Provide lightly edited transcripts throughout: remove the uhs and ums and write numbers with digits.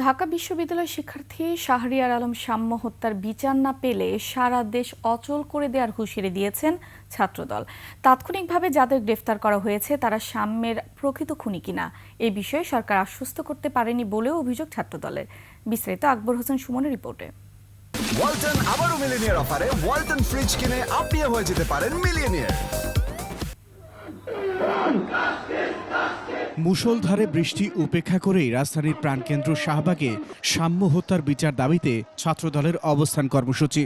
ঢাকা বিশ্ববিদ্যালয় শিক্ষার্থী শাহরিয়ার আলম সাম্য হত্যার বিচার না পেলে সারা দেশ অচল করে দেওয়ার হুঁশিয়ারি দিয়েছেন ছাত্রদল। তাৎক্ষণিকভাবে যাদের গ্রেফতার করা হয়েছে তারা সাম্যের প্রকৃত খুনি কিনা এই বিষয়ে সরকার আশ্বস্ত করতে পারেনি বলেও অভিযোগ ছাত্রদলের। বিস্তারিত আকবর হোসেন সুমনের রিপোর্টে। ওয়ালটন আবারও মিলিয়নিয়ার অফারে ওয়ালটন ফ্রিজ কিনে আপনিও হয়ে যেতে পারেন মিলিয়নিয়ার। মুষলধারে বৃষ্টি উপেক্ষা করেই রাজধানীর প্রাণকেন্দ্র শাহবাগে সাম্য হত্যার বিচার দাবিতে ছাত্রদলের অবস্থান কর্মসূচি।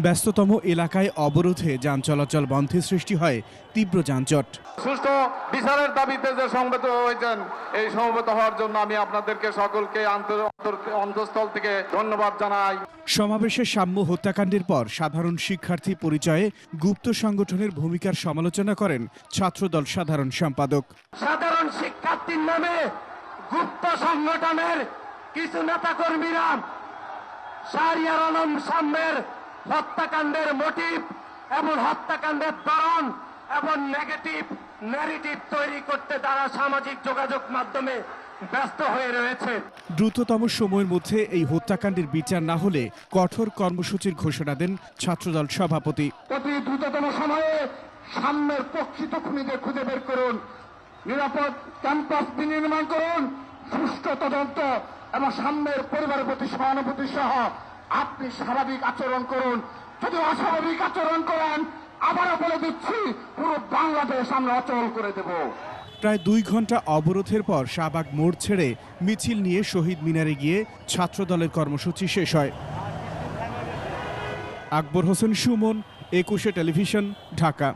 ব্যস্ততম এলাকায় অবরোধে যান চলাচল বন্ধে সৃষ্টি হয় তীব্র যানজট। সুষ্ঠু বিচারের দাবিতে যে সমবেত হয়েছেন, এই সমবেত হওয়ার জন্য আমি আপনাদেরকে সকলকে অন্তঃস্থল থেকে ধন্যবাদ জানাই। সমাবেশে সাম্য হত্যাকাণ্ডের পর সাধারণ শিক্ষার্থী পরিচয়ে গুপ্ত সংগঠনের ভূমিকার সমালোচনা করেন ছাত্রদল সাধারণ সম্পাদক। সাধারণ শিক্ষার্থীর নামে গুপ্ত সংগঠনের কিছু নেতাকর্মীরা শাহরিয়ার আলম সাম্যের হত্যাকাণ্ডের মোটিভ এবং হত্যাকাণ্ডের ধরন এবং নেগেটিভ ন্যারেটিভ তৈরি করতে তারা সামাজিক যোগাযোগ মাধ্যমে ব্যস্ত হয়ে রয়েছে। দ্রুততম সময়ের মধ্যে এই হত্যাকাণ্ডের বিচার না হলে কঠোর কর্মসূচির ঘোষণা দেন ছাত্রদল সভাপতি। অতি দ্রুততম সময়ে সাম্যের প্রকৃত খুনিদের খুঁজে বের করুন, নিরাপদ ক্যাম্পাস বিনির্মাণ করুন, সুষ্ঠু তদন্ত এবং সাম্যের পরিবারের প্রতি সহানুভূতি সহ আপনি স্বাভাবিক আচরণ করুন। যদি অস্বাভাবিক আচরণ করেন, আবারও বলে দিচ্ছি, পুরো বাংলাদেশ আমরা অচল করে দেব। প্রায় 2 ঘন্টা অবরোধের পর শাহবাগ মোড় ছেড়ে মিছিল নিয়ে শহীদ মিনারে গিয়ে ছাত্রদলের কর্মসূচি শেষ হয়। আকবর হোসেন সুমন, 21 টেলিভিশন, ঢাকা।